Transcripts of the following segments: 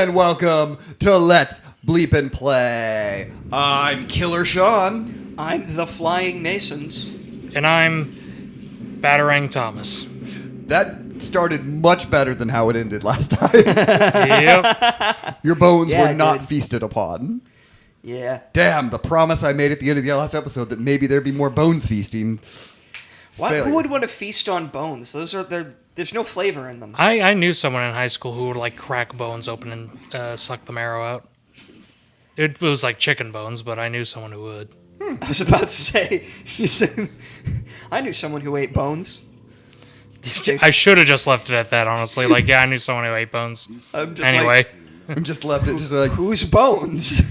and welcome to Let's Bleepin Play. I'm Killer Sean. I'm the Flying Masons. And I'm Batarang Thomas. That started much better than how it ended last time. Yep. Your bones Yeah, were not dude. feasted upon. Yeah. Damn, the promise I made at the end of the last episode that maybe there'd be more bones feasting. Why, who would want to feast on bones? There's no flavor in them. I knew someone in high school who would like crack bones open and suck the marrow out. It was like chicken bones, but I knew someone who would. I was about to say, I knew someone who ate bones. I should have just left it at that, honestly. Like, yeah, I knew someone who ate bones. I'm just Anyway. And just left it just like, whose bones?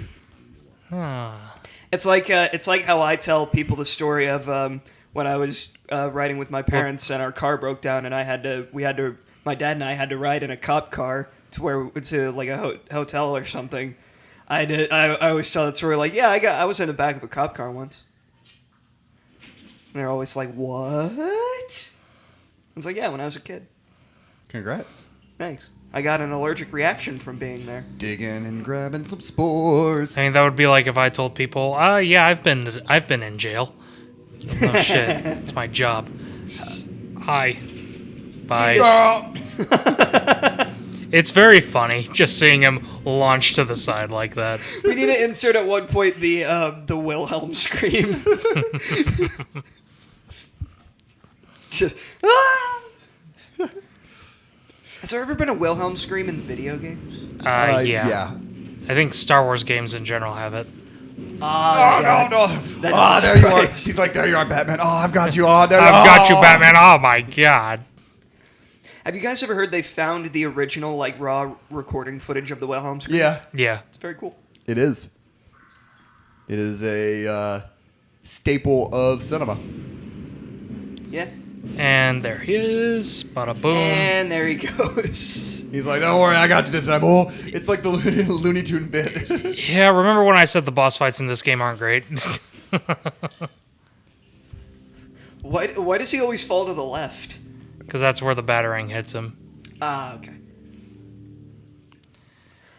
Ah. It's like how I tell people the story of when I was riding with my parents and our car broke down and my dad and I had to ride in a cop car to like a hotel or something. I always tell that story like, yeah, I was in the back of a cop car once. And they're always like, what? I was like, yeah, when I was a kid. congrats. Thanks. I got an allergic reaction from being there. Digging and grabbing some spores. I mean, that would be like if I told people, yeah, I've been in jail. Oh, shit. It's my job. Hi. Bye. It's very funny just seeing him launch to the side like that. We need to insert at one point the Wilhelm scream. Just ah! Has there ever been a Wilhelm scream in video games? Yeah. I think Star Wars games in general have it. No. There you are. He's like, there you are, Batman. Oh, I've got you. Oh, there I've got you, Batman. Oh my god. Have you guys ever heard they found the original like raw recording footage of the Wilhelm scream? Yeah, Yeah. It's very cool. it is. It is a staple of cinema. Yeah. And there he is. Bada boom. And there he goes. He's like, don't worry, I got you this time. Oh, it's like the Looney Tune bit. Yeah, remember when I said the boss fights in this game aren't great? Why does he always fall to the left? Because that's where the batarang hits him. Ah, okay.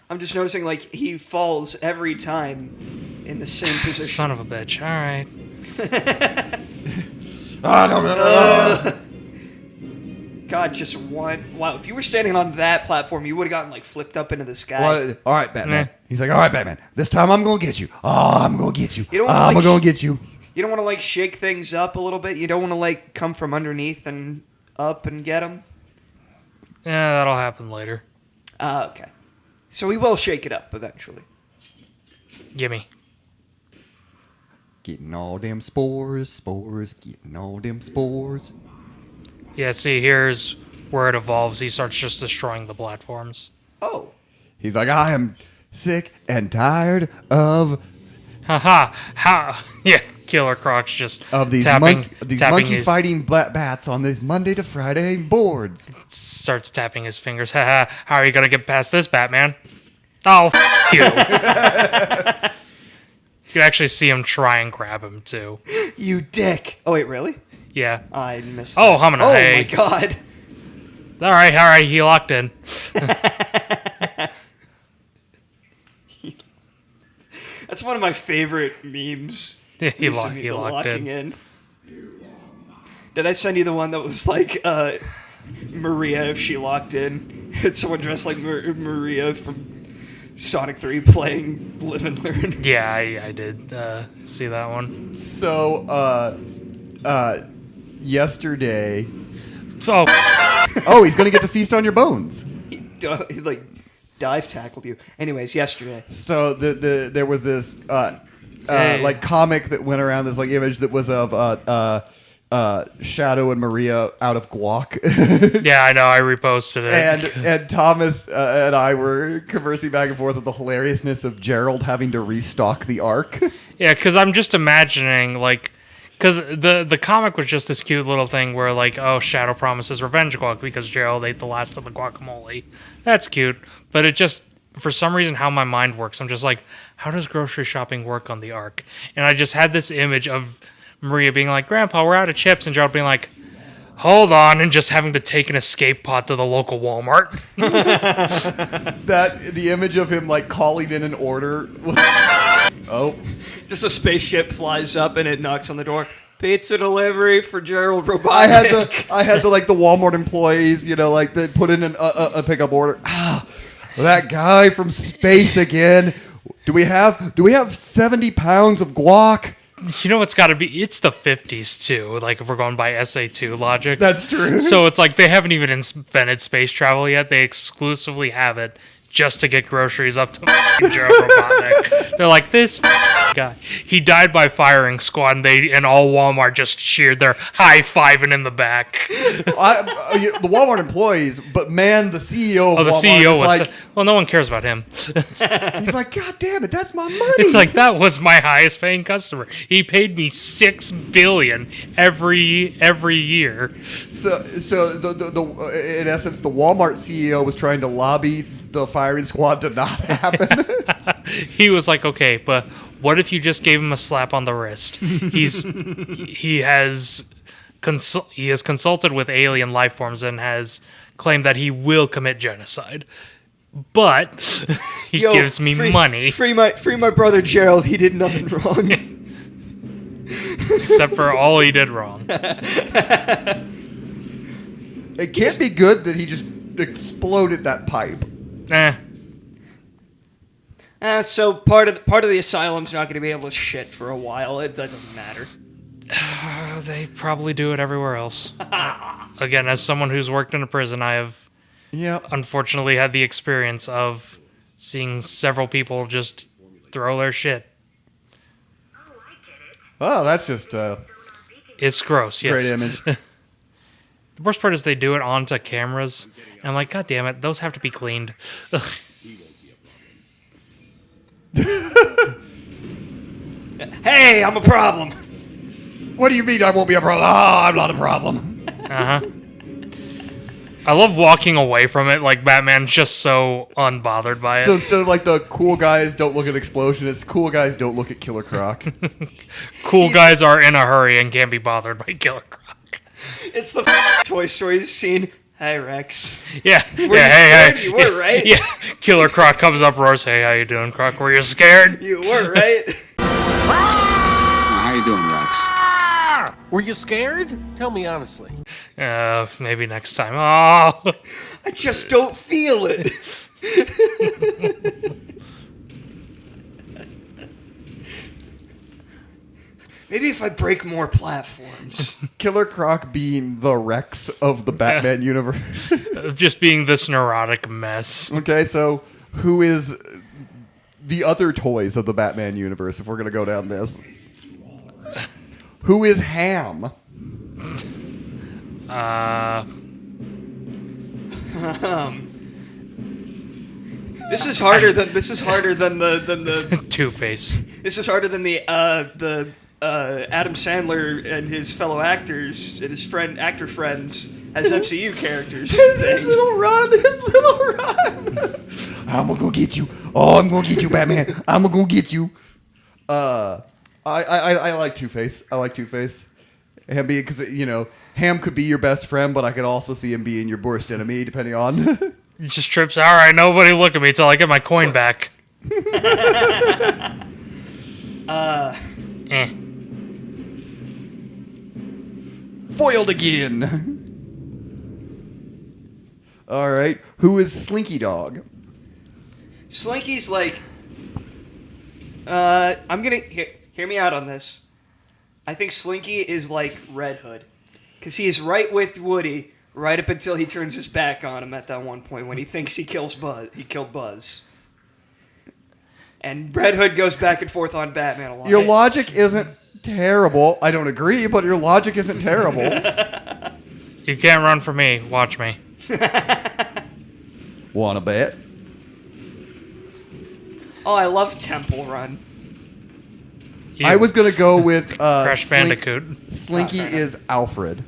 I'm just noticing, like, he falls every time in the same position. Son of a bitch. All right. God, just one. Wow, if you were standing on that platform, you would have gotten, like, flipped up into the sky. Well, all right, Batman. Nah. He's like, all right, Batman. This time I'm going to get you. Oh, I'm going to get you. You don't wanna, I'm like, going to get you. You don't want to, like, shake things up a little bit? You don't want to, like, come from underneath and up and get him? Yeah, that'll happen later. Okay. So we will shake it up eventually. Gimme. Getting all them spores, getting all them spores. Yeah, see, here's where it evolves. He starts just destroying the platforms. Oh. He's like, I am sick and tired of Haha. Ha. Yeah, Killer Croc's just these tapping monkey his, fighting bats on these Monday to Friday boards. starts tapping his fingers. Haha. How are you going to get past this, Batman? Oh, you. You can actually see him try and grab him, too. You dick. Oh, wait, really? Yeah. I missed that. Oh, Humana. Oh, Hey. my God. All right, he locked in. That's one of my favorite memes. He Recently, the locked locking in. Did I send you the one that was like Maria if she locked in? It's someone dressed like Maria from Sonic 3 playing Live and Learn. Yeah, I did see that one. So, yesterday... Oh, Oh, he's going to get to feast on your bones. He like dive tackled you. Anyways, yesterday. So there was this Hey. like comic that went around, this like image that was of Shadow and Maria out of guac. yeah, I know. I reposted it. and Thomas and I were conversing back and forth of the hilariousness of Gerald having to restock the Ark. Yeah, because I'm just imagining, like, because the comic was just this cute little thing where, like, oh, Shadow promises revenge guac because Gerald ate the last of the guacamole. That's cute. But it just, for some reason, how my mind works, I'm just like, how does grocery shopping work on the Ark? And I just had this image of Maria being like, Grandpa, we're out of chips. And Gerald being like, hold on, and just having to take an escape pod to the local Walmart. The image of him like calling in an order. Oh, Just a spaceship flies up and it knocks on the door. Pizza delivery for Gerald Robotnik. I had the like the Walmart employees, like they put in a pickup order. That guy from space again. Do we have 70 pounds of guac? You know what's got to be? It's the 50s, too. Like, if we're going by SA2 logic. That's true. So it's like they haven't even invented space travel yet. They exclusively have it just to get groceries up to Gerald Robotnik. They're like, this guy. He died by firing squad, and all Walmart just cheered. They're high-fiving in the back. The Walmart employees, but man, the CEO of Oh, the Walmart CEO is was... like, well, no one cares about him. he's like, God damn it, that's my money. It's like, that was my highest-paying customer. He paid me $6 billion every year. So the in essence, the Walmart CEO was trying to lobby the firing squad to not happen. He was like, okay, but what if you just gave him a slap on the wrist? He has consulted with alien life forms and has claimed that he will commit genocide, but he gives me money. Free my brother Gerald. He did nothing wrong. Except for all he did wrong. It can't be good that he just exploded that pipe. So part of the asylum's not going to be able to shit for a while. That doesn't matter. They probably do it everywhere else. Again, as someone who's worked in a prison, I have unfortunately had the experience of seeing several people just throw their shit. Oh, that's just It's gross, yes. great image. The worst part is they do it onto cameras. And I'm like, God damn it, those have to be cleaned. Hey, I'm a problem. What do you mean I won't be a problem? Oh, I'm not a problem. Uh-huh. I love walking away from it, like Batman's just so unbothered by it. So instead of like the cool guys don't look at explosion, it's cool guys don't look at Killer Croc. Cool guys are in a hurry and can't be bothered by Killer Croc. It's the Toy Story scene. Hi, Rex. Yeah. Were you Hey. scared? You were, right? Yeah. Killer Croc comes up, roars, hey, how you doing, Croc? Were you scared? You were, right? How you doing, Rex? Were you scared? Tell me honestly. Maybe next time. Oh. I just don't feel it. Maybe if I break more platforms. Killer Croc being the Rex of the Batman universe. Just being this neurotic mess. Okay, so who is the other toys of the Batman universe, if we're going to go down this? Who is Ham? This is harder than the Two-Face. This is harder than the Adam Sandler and his fellow actors and his actor friends as MCU characters. His little run. I'm gonna go get you. Oh, I'm gonna get you, Batman. I'm gonna go get you. I like Two-Face. Ham being, because Ham could be your best friend, but I could also see him being your worst enemy, depending on. He just trips. All right, nobody look at me till I get my coin back. Foiled again. All right. Who is Slinky Dog? Slinky's like, I'm gonna hear me out on this. I think Slinky is like Red Hood, because he is right with Woody right up until he turns his back on him at that one point when he thinks he killed Buzz. And Red Hood goes back and forth on Batman a lot. Your logic isn't terrible. I don't agree, but your logic isn't terrible. You can't run from me. Watch me. Wanna bet? Oh, I love Temple Run. I was gonna go with Crash Bandicoot. Slinky is Alfred.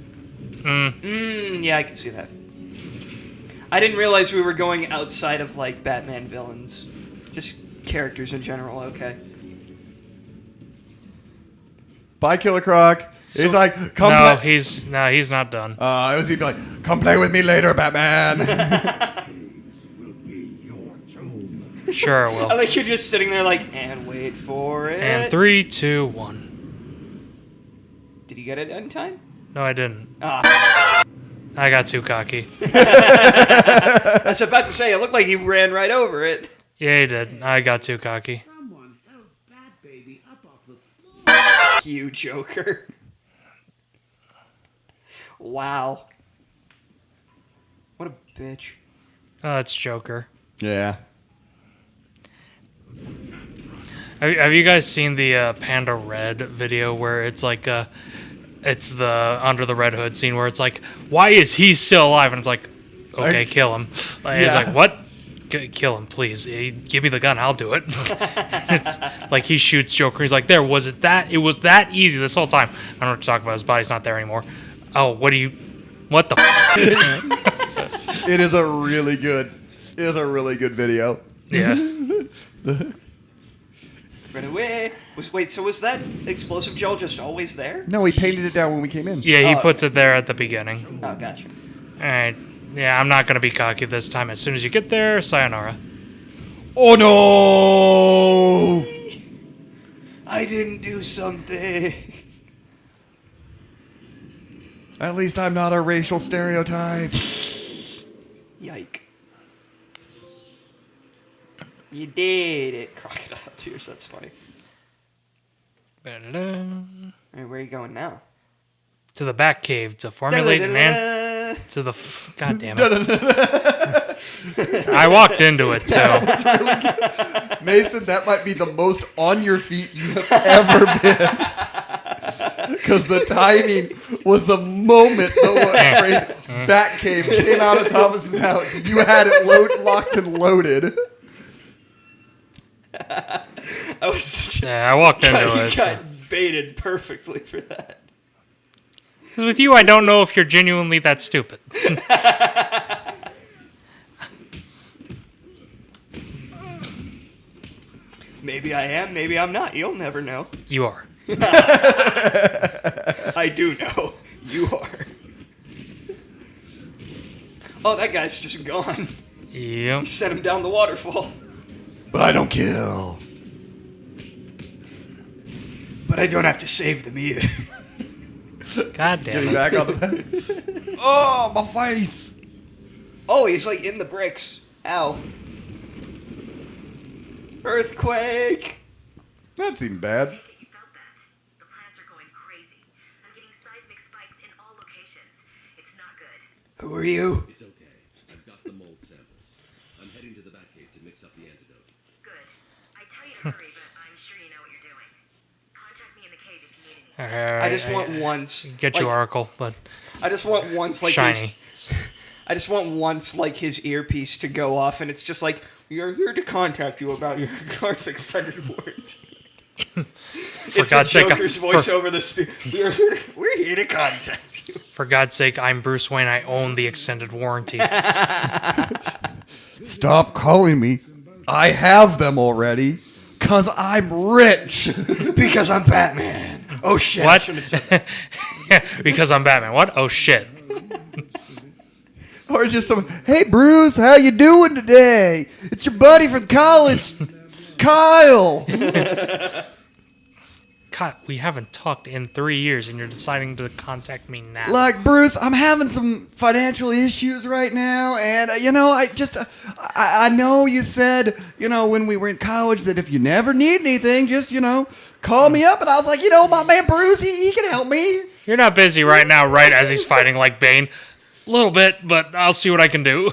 Yeah, I can see that. I didn't realize we were going outside of like Batman villains, just characters in general. Okay. Bye, Killer Croc. He's like, come No, play. he's not done. It was he'd be like, come play with me later, Batman. Sure, it I will. think you're just sitting there like, and wait for it. And 3, 2, 1. Did you get it in time? No, I didn't. Ah, I got too cocky. I was about to say, it looked like you ran right over it. Yeah, he did. I got too cocky. Someone help Bat Baby up off the floor. You Joker. Wow. What a bitch. Oh, it's Joker. Yeah. Have you guys seen the Panda Red video where it's like it's the Under the Red Hood scene where it's like, why is he still alive? And it's like, okay, kill him. Like, It's Yeah. like, what? Kill him, please. Give me the gun, I'll do it. It's like he shoots Joker. He's like, it was that easy this whole time. I don't know what to talk about. His body's not there anymore. Oh, what the? It is a really good video. Yeah. Run away. So was that explosive gel just always there? No, he painted it down when we came in. Yeah, he Oh, puts it there at the beginning. Oh, gotcha. All right. Yeah, I'm not going to be cocky this time. As soon as you get there, sayonara. Oh no! I didn't do something. At least I'm not a racial stereotype. Yike. You did it. Crocodile tears, that's funny. Ba-da-da. Alright, where are you going now? To the Batcave to formulate an to the God damn it. I walked into it, so Mason, that might be the most on your feet you have ever been. Because the timing was the moment the phrase Batcave came out of Thomas's mouth. You had it locked and loaded. I walked into You it. got baited perfectly for that. 'Cause with you, I don't know if you're genuinely that stupid. Maybe I am, maybe I'm not. You'll never know. You are. I do know. You are. Oh, that guy's just gone. Yep. Sent him down the waterfall. But I don't kill. But I don't have to save them either. God damn Getting it. back on the bed. Oh, my face. Oh, he's like in the bricks. Ow. Earthquake. That seemed bad. Felt that. The planets are going crazy. I'm getting seismic spikes in all locations. It's not good. Who are you? It's okay. I've got the mold samples. I'm heading to the Batcave to mix up the antidote. Good. I tell you to hurry, but I'm sure you know what you're doing. Contact me in the cave if you need anything. I just want once. Get you Oracle, but I just want once, like shiny. I just want once, like his earpiece to go off, and it's just like, we are here to contact you about your car's extended warranty. For God's sake, Joker's voice over the speaker. We're here to contact you. For God's sake, I'm Bruce Wayne. I own the extended warranty. Stop calling me. I have them already. Because I'm rich. Because I'm Batman. Oh shit! I What? shouldn't have said that. Because I'm Batman. What? Oh shit. Or just some, hey, Bruce, how you doing today? It's your buddy from college, Kyle. God, we haven't talked in 3 years, and you're deciding to contact me now. Like, Bruce, I'm having some financial issues right now, and, I know you said, when we were in college that if you never need anything, just, call me up. And I was like, my man Bruce, he can help me. You're not busy right now, right? As he's fighting like Bane. A little bit, but I'll see what I can do.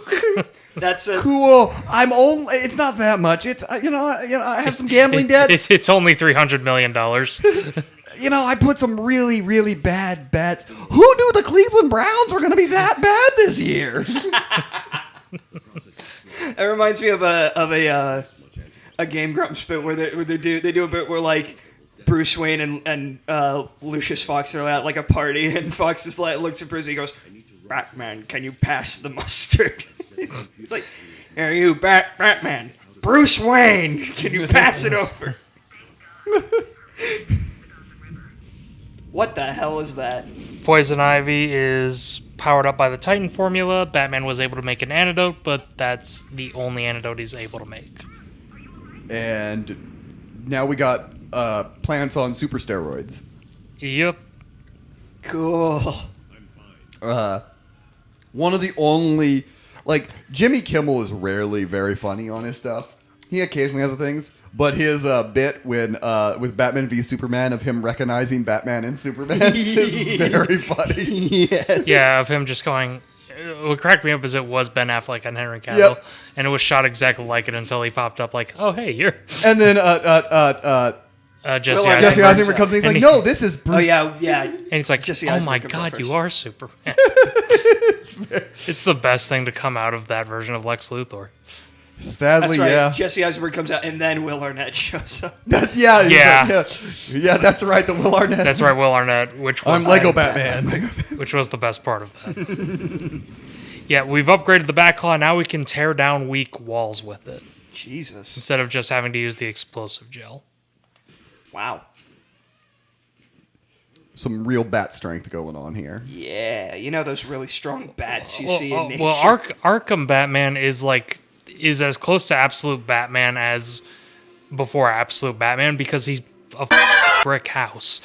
That's a Cool. It's not that much. It's, I have some gambling debts. It's only $300 million. I put some really, really bad bets. Who knew the Cleveland Browns were going to be that bad this year? It reminds me of a Game Grumps bit where they do a bit where like Bruce Wayne and Lucius Fox are at like a party, and Fox is like looks at Bruce and he goes, "Batman, can you pass the mustard?" He's like, "Are you Batman? Bruce Wayne, can you pass it over?" What the hell is that? Poison Ivy is powered up by the Titan formula. Batman was able to make an antidote, but that's the only antidote he's able to make. And now we got plants on super steroids. Yep. Cool. One of the only, like, Jimmy Kimmel is rarely very funny on his stuff. He occasionally has the things, but his bit when with Batman v Superman of him recognizing Batman and Superman is very funny. Yes. Yeah, of him just going. What cracked me up is it was Ben Affleck and Henry Cavill, Yep. and it was shot exactly like it until he popped up like, oh hey, you're And then Jesse Well, Jesse Eisenberg. Eisenberg comes in, he's And like, he- no, this is Bruce. Oh yeah. And he's like, Jesse oh Eisenberg my comes out god, first. you are Superman. It's the best thing to come out of that version of Lex Luthor. Sadly, That's right. yeah. Jesse Eisenberg comes out, and then Will Arnett shows up. That's, yeah, he's Yeah. like, yeah, that's right, the Will Arnett. That's right, Will Arnett, which was I'm Lego Batman. which was the best part of that. Yeah, we've upgraded the Batclaw. Now we can tear down weak walls with it Jesus. instead of just having to use the explosive gel. Wow. Some real bat strength going on here. Yeah, you know those really strong bats you see in nature. Well, Arkham Batman is as close to absolute Batman as before absolute Batman because he's a brick house.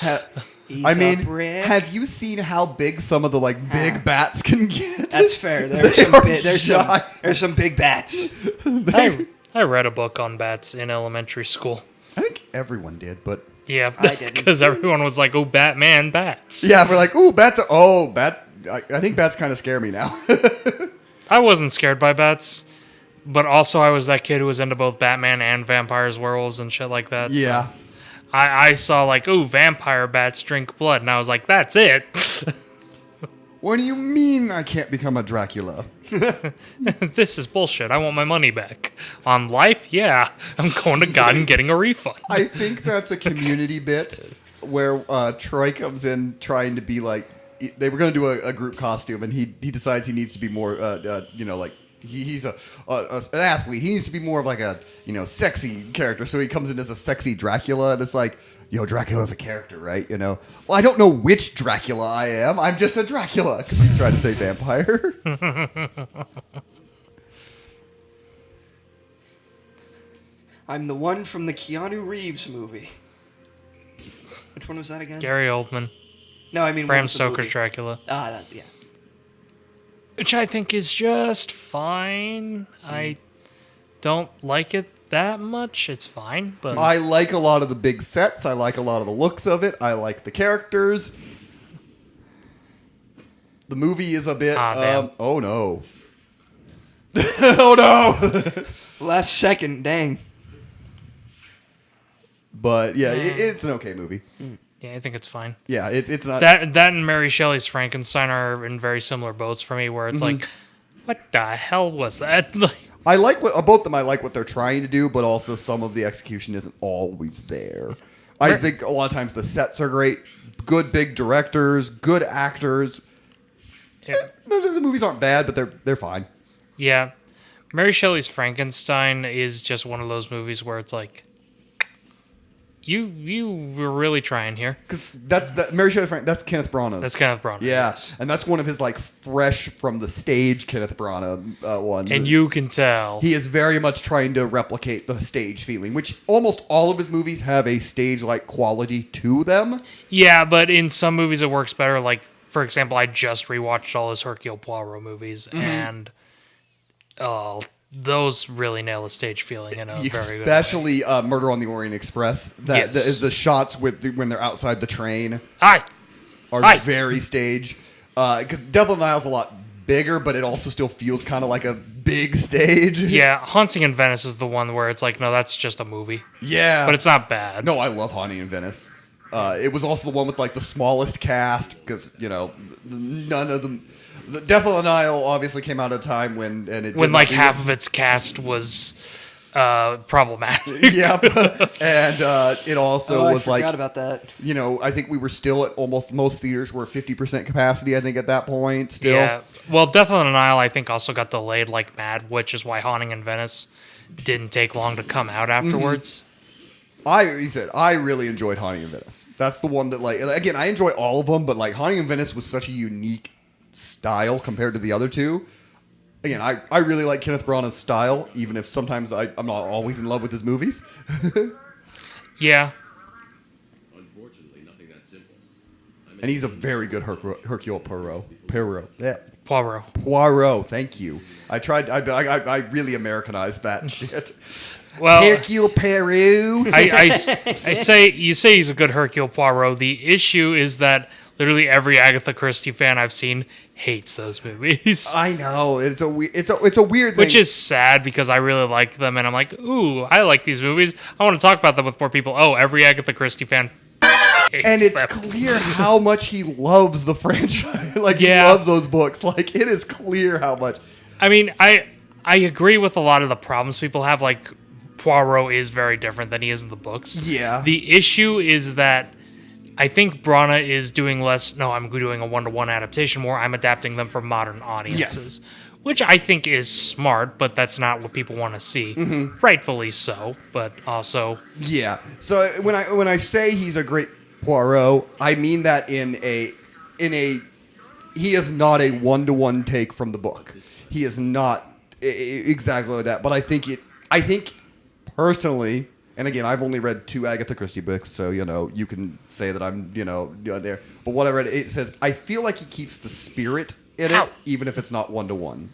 He's I a mean, brick. have you seen how big some of the big bats can get? That's fair. They are There's some big bats. I read a book on bats in elementary school. I think everyone did, but Yeah, I didn't. because everyone was like, "Oh, Batman, bats." yeah, we're like, ooh, bats. Bat. I think bats kind of scare me now. I wasn't scared by bats, but also I was that kid who was into both Batman and vampires, werewolves, and shit like that. so Yeah. I saw like, "Ooh, vampire bats drink blood," and I was like, "That's it." What do you mean I can't become a Dracula? This is bullshit. I want my money back. On life, yeah, I'm going to God and getting a refund. I think that's a community bit where Troy comes in trying to be like, they were going to do a group costume, and he decides he needs to be more, like he's an athlete. He needs to be more of like a sexy character. So he comes in as a sexy Dracula, and it's like, Dracula's a character, right? Well, I don't know which Dracula I am. I'm just a Dracula because he's trying to say vampire. I'm the one from the Keanu Reeves movie. Which one was that again? Gary Oldman, No, I mean Bram what was the Stoker's movie? Dracula, Yeah. which I think is just fine. I don't like it that much. It's fine, but I like a lot of the big sets. I like a lot of the looks of it. I like the characters. The movie is a bit. Damn. Oh no. Oh no. Last second, dang. But yeah, it's an okay movie. yeah, I think it's fine. Yeah, it's not. That and Mary Shelley's Frankenstein are in very similar boats for me, where it's like, what the hell was that? I like both them. I like what they're trying to do, but also some of the execution isn't always there. I think a lot of times the sets are great, good big directors, good actors. Yeah. The movies aren't bad, but they're fine. Yeah. Mary Shelley's Frankenstein is just one of those movies where it's like, you were really trying here. Because that's Mary Shelley Frank. That's Kenneth Branagh's. That's Kenneth Branagh. Yeah, yes. and that's one of his fresh from the stage Kenneth Branagh ones. And you can tell. He is very much trying to replicate the stage feeling, which almost all of his movies have a stage-like quality to them. Yeah, but in some movies it works better. Like, for example, I just rewatched all his Hercule Poirot movies, and those really nail a stage feeling in a very good way. Especially Murder on the Orient Express. Yes. The shots when they're outside the train Hi! are Hi. very stage. Because Death on the Nile's a lot bigger, but it also still feels kind of like a big stage. Yeah, Haunting in Venice is the one where it's like, no, that's just a movie. Yeah. But it's not bad. No, I love Haunting in Venice. It was also the one with the smallest cast because none of them. The Death on the Nile obviously came out at a time when Half of its cast was problematic. Yeah, and it also I was forgot about that. I think we were still at almost most theaters were 50% capacity. I think at that point still. Yeah. Well, Death on the Nile, I think, also got delayed like mad, which is why Haunting in Venice didn't take long to come out afterwards. I really enjoyed Haunting in Venice. That's the one that, like, again, I enjoy all of them, but like Haunting in Venice was such a unique style compared to the other two. Again, I really like Kenneth Branagh's style, even if sometimes I'm not always in love with his movies. Yeah. Unfortunately, nothing that simple. And he's a very good Hercule Poirot. Yeah. Poirot. Thank you. I tried. I really Americanized that shit. Well, Hercule Poirot. I say he's a good Hercule Poirot. The issue is that literally every Agatha Christie fan I've seen hates those movies. I know it's a weird thing. Which is sad because I really like them and I'm like, ooh, I like these movies. I want to talk about them with more people. Oh, every Agatha Christie fan hates and it's them. clear how much he loves the franchise. Like he Yeah. loves those books. Like it is clear how much. I mean, I agree with a lot of the problems people have. Like Poirot is very different than he is in the books. Yeah. The issue is that I think Branagh is doing less. No, I'm doing a 1-to-1 adaptation more. I'm adapting them for modern audiences, which I think is smart, but that's not what people want to see. Mm-hmm. Rightfully so, but also Yeah. So when I say he's a great Poirot, I mean that in a he is not a 1-to-1 take from the book. He is not exactly like that. But I think personally, and again, I've only read 2 Agatha Christie books, so you can say that I'm there. But what I read, it says I feel like he keeps the spirit in it, even if it's not 1-to-1.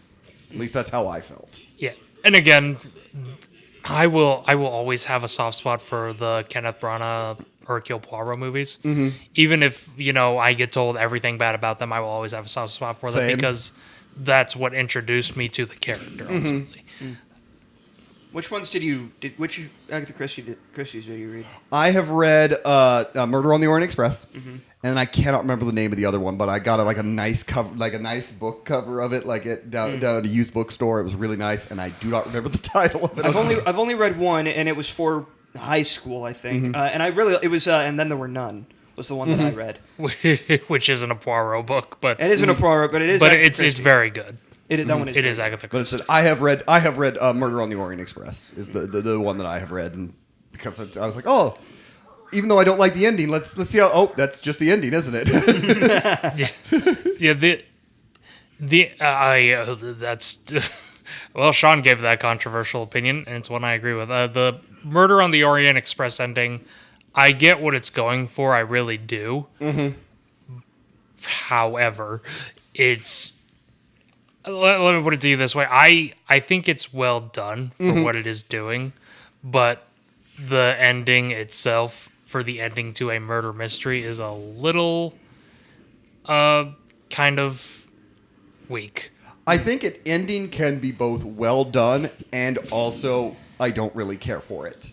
At least that's how I felt. yeah. And again, I will always have a soft spot for the Kenneth Branagh Hercule Poirot movies. Mm-hmm. Even if, I get told everything bad about them, I will always have a soft spot for them because that's what introduced me to the character, ultimately. Mm. Which ones which Agatha Christie's did you read? I have read Murder on the Orient Express, and I cannot remember the name of the other one, but I got a nice cover, like a nice book cover of it, like down at a used bookstore. It was really nice, and I do not remember the title of it. I've only read one, and it was for high school, I think. And it was and then there were none. Was the one that I read. Which isn't a Poirot book, but It isn't a Poirot, but it is. but Agatha it's Christie. very good. That one is. It is very Agatha But it Christie. said I have read Murder on the Orient Express is the one that I have read, and because I was like, oh, even though I don't like the ending, let's see how. Oh, that's just the ending, isn't it? Yeah. That's well, Sean gave that controversial opinion, and it's one I agree with. The Murder on the Orient Express ending, I get what it's going for. I really do. Mm-hmm. However, it's. Let me put it to you this way. I think it's well done for what it is doing, but the ending itself, for the ending to a murder mystery, is a little kind of weak. I think an ending can be both well done and also I don't really care for it.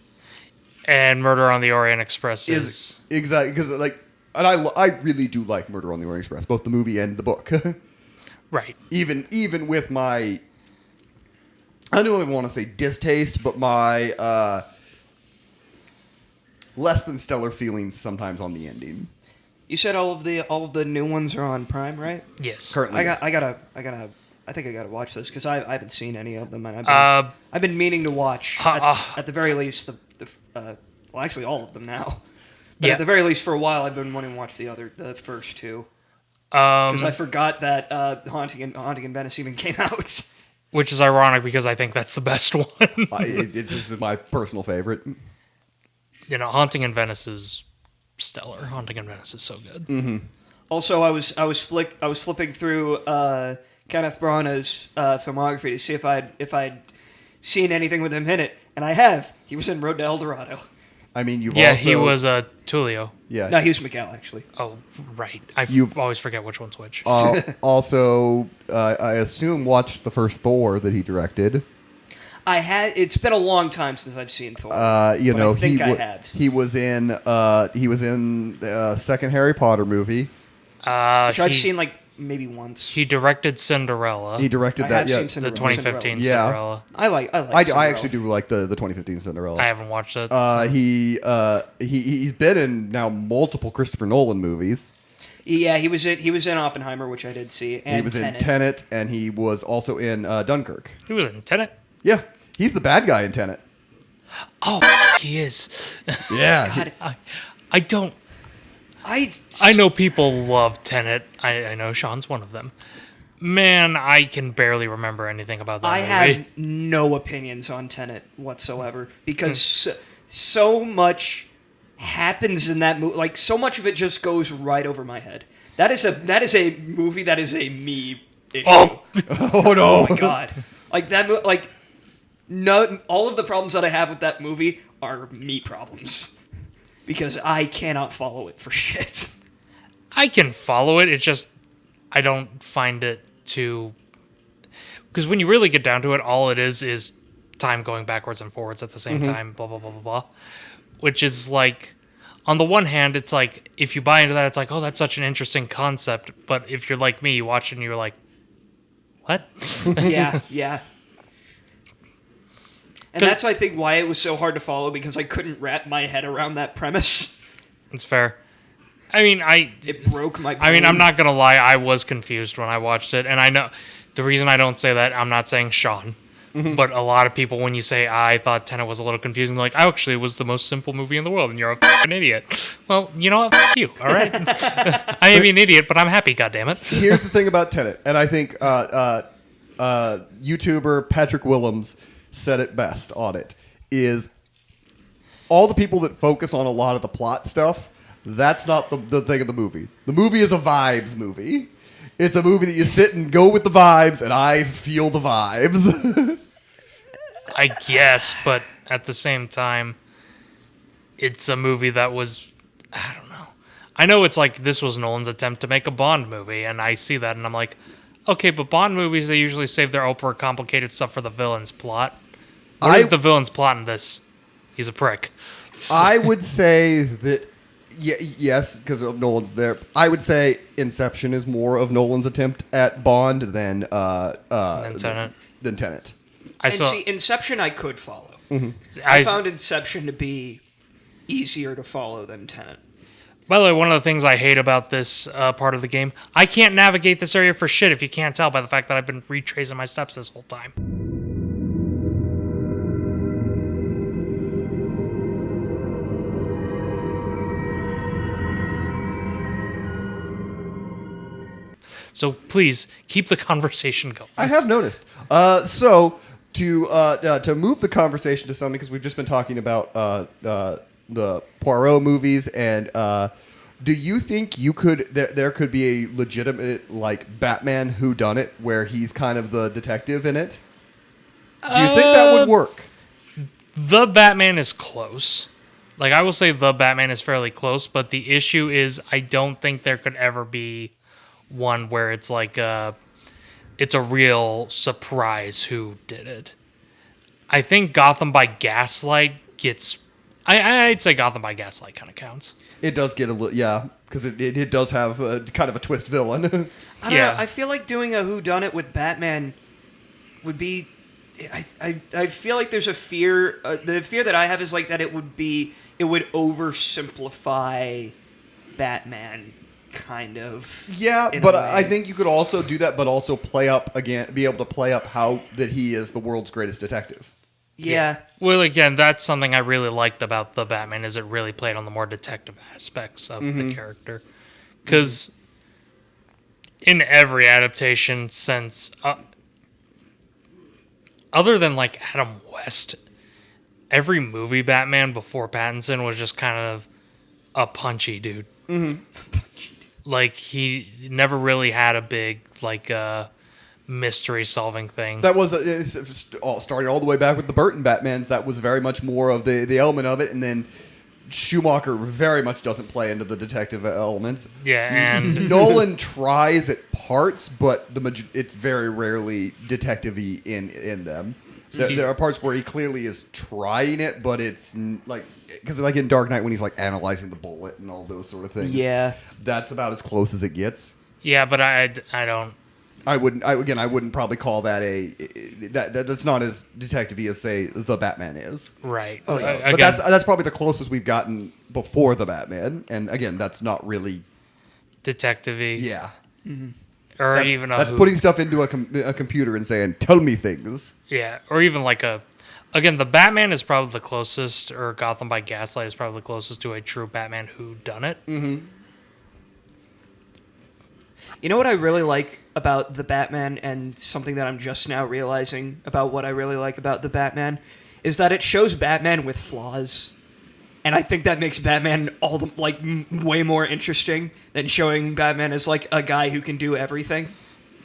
And Murder on the Orient Express is exactly because and I really do like Murder on the Orient Express, both the movie and the book. right. Even with my, I don't even want to say distaste, but my less than stellar feelings sometimes on the ending. You said all of the new ones are on Prime, right? Yes. Currently, I think I gotta watch those because I haven't seen any of them, and I've been meaning to watch at the very least well, actually all of them now. But at the very least, for a while, I've been wanting to watch the first 2 because I forgot that Haunting in Venice even came out. Which is ironic because I think that's the best one. This is my personal favorite. Haunting in Venice is stellar. Haunting in Venice is so good. Mm-hmm. Also, I was flipping through Kenneth Branagh's filmography to see if I'd seen anything with him in it, and I have. He was in Road to El Dorado. I mean, you've Yeah, also, he was Tullio. Yeah. No, he was Miguel, actually. Oh, right. You've- always forget which one's which. Also, I assume watched the first Thor that he directed. I had. It's been a long time since I've seen Thor. I think I have. He was in the second Harry Potter movie. Which I've seen maybe once. He directed Cinderella. He directed I that. have Yeah, seen the Cinderella. 2015 Yeah. Cinderella. I like. I actually do like the 2015 Cinderella. I haven't watched it. He's been in now multiple Christopher Nolan movies. Yeah, he was in Oppenheimer, which I did see, and He was in Tenet, and he was also in Dunkirk. He was in Tenet. Yeah, he's the bad guy in Tenet. Oh, he is. Yeah. God, I don't. I know people love Tenet. I know Sean's one of them. Man, I can barely remember anything about that I movie. have no opinions on Tenet whatsoever because so much happens in that movie. Like so much of it just goes right over my head. That is a movie that is a me issue. Oh. Oh no. Oh my god! Like that. Like no, all of the problems that I have with that movie are me problems because I cannot follow it for shit. I can follow it. It's just I don't find it too. Because when you really get down to it, all it is time going backwards and forwards at the same time. Blah blah blah blah blah. Which is like, on the one hand, it's like if you buy into that, it's like, oh, that's such an interesting concept. But if you're like me, you watch it and you're like, what? Yeah. And that's, I think, why it was so hard to follow, because I couldn't wrap my head around that premise. It's fair. I mean, It broke my brain. I mean, I'm not gonna lie. I was confused when I watched it, and I know the reason I don't say that. I'm not saying Sean, but a lot of people, when you say I thought Tenet was a little confusing, they're like, actually, it was the most simple movie in the world, and you're a fucking idiot. Well, you know what? Fuck you. All right. I may be an idiot, but I'm happy. Goddammit. Here's the thing about Tenet, and I think YouTuber Patrick Willems said it best on it, is all the people that focus on a lot of the plot stuff, that's not the thing of the movie. The movie is a vibes movie. It's a movie that you sit and go with the vibes, and I feel the vibes. I guess, but at the same time, it's a movie that was, I don't know. I know it's like this was Nolan's attempt to make a Bond movie, and I see that, and I'm like, okay, but Bond movies, they usually save their over-complicated stuff for the villain's plot. What is the villain's plot in this? He's a prick. I would say that, yes, because Nolan's there. I would say Inception is more of Nolan's attempt at Bond than Tenet. Than Tenet. See, Inception I could follow. Mm-hmm. I found Inception to be easier to follow than Tenet. By the way, one of the things I hate about this part of the game, I can't navigate this area for shit if you can't tell by the fact that I've been retracing my steps this whole time. So please keep the conversation going. I have noticed. So to move the conversation to something, because we've just been talking about the Poirot movies, and do you think there could be a legitimate like Batman whodunit where he's kind of the detective in it? Do you think that would work? The Batman is close. Like, I will say the Batman is fairly close, but the issue is I don't think there could ever be one where it's like it's a real surprise who did it. I think Gotham by Gaslight gets... I'd say Gotham by Gaslight kind of counts. It does get a little, yeah, because it does have kind of a twist villain. I don't know. I feel like doing a whodunit with Batman would be... I feel like there's a fear... the fear that I have is like that it would oversimplify Batman, kind of. Yeah, but I think you could also do that, but also be able to play up how that he is the world's greatest detective. Yeah. Well, again, that's something I really liked about the Batman, is it really played on the more detective aspects of the character. Because in every adaptation since... other than, like, Adam West, every movie Batman before Pattinson was just kind of a punchy dude. Mm-hmm. Like, he never really had a big, like, mystery-solving thing. That was starting all the way back with the Burton Batmans. That was very much more of the element of it, and then Schumacher very much doesn't play into the detective elements. Yeah, and Nolan tries at parts, but it's very rarely detective-y in them. There are parts where he clearly is trying it, but it's like, because like in Dark Knight when he's like analyzing the bullet and all those sort of things. Yeah, that's about as close as it gets. Yeah, but I don't. I wouldn't probably call that that's not as detective-y as say the Batman is. Right. So, but that's probably the closest we've gotten before the Batman, and again, that's not really detective-y. Yeah. Mm-hmm. Or that's putting stuff into a computer and saying, "Tell me things." Yeah, or even like a Again, the Batman is probably the closest, or Gotham by Gaslight is probably the closest to a true Batman whodunit. Mm-hmm. You know what I really like about the Batman, and something that I'm just now realizing about what I really like about the Batman, is that it shows Batman with flaws. And I think that makes Batman all the way more interesting than showing Batman as like a guy who can do everything.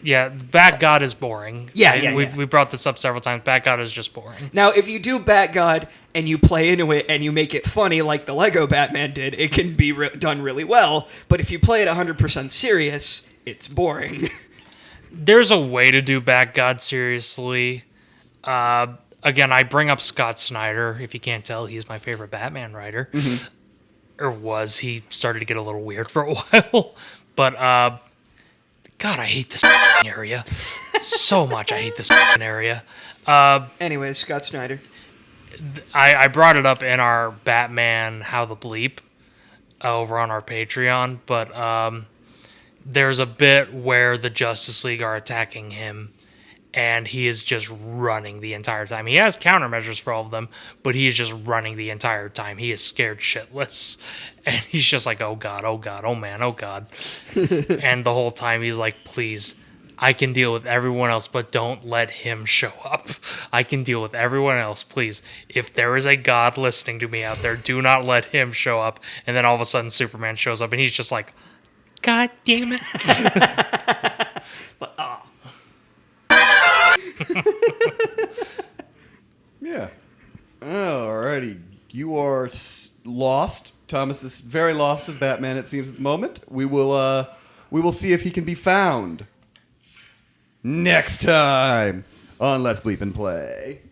Yeah, Bat God is boring. Yeah. We brought this up several times. Bat God is just boring. Now, if you do Bat God and you play into it and you make it funny like the Lego Batman did, it can be done really well. But if you play it 100% serious, it's boring. There's a way to do Bat God seriously. Again, I bring up Scott Snyder. If you can't tell, he's my favorite Batman writer. Mm-hmm. Or was. He started to get a little weird for a while. But, God, I hate this area. So much I hate this area. Anyways, Scott Snyder. I brought it up in our Batman How the Bleep over on our Patreon, but there's a bit where the Justice League are attacking him, and he is just running the entire time. He has countermeasures for all of them, but he is just running the entire time. He is scared shitless, and he's just like, oh God, oh God, oh man, oh God. And the whole time he's like, please, I can deal with everyone else, but don't let him show up. I can deal with everyone else, please. If there is a God listening to me out there, do not let him show up. And then all of a sudden Superman shows up, and he's just like, God damn it. Yeah. Alrighty. You are lost. Thomas is very lost as Batman, it seems, at the moment. We will see if he can be found next time on Let's Bleep and Play.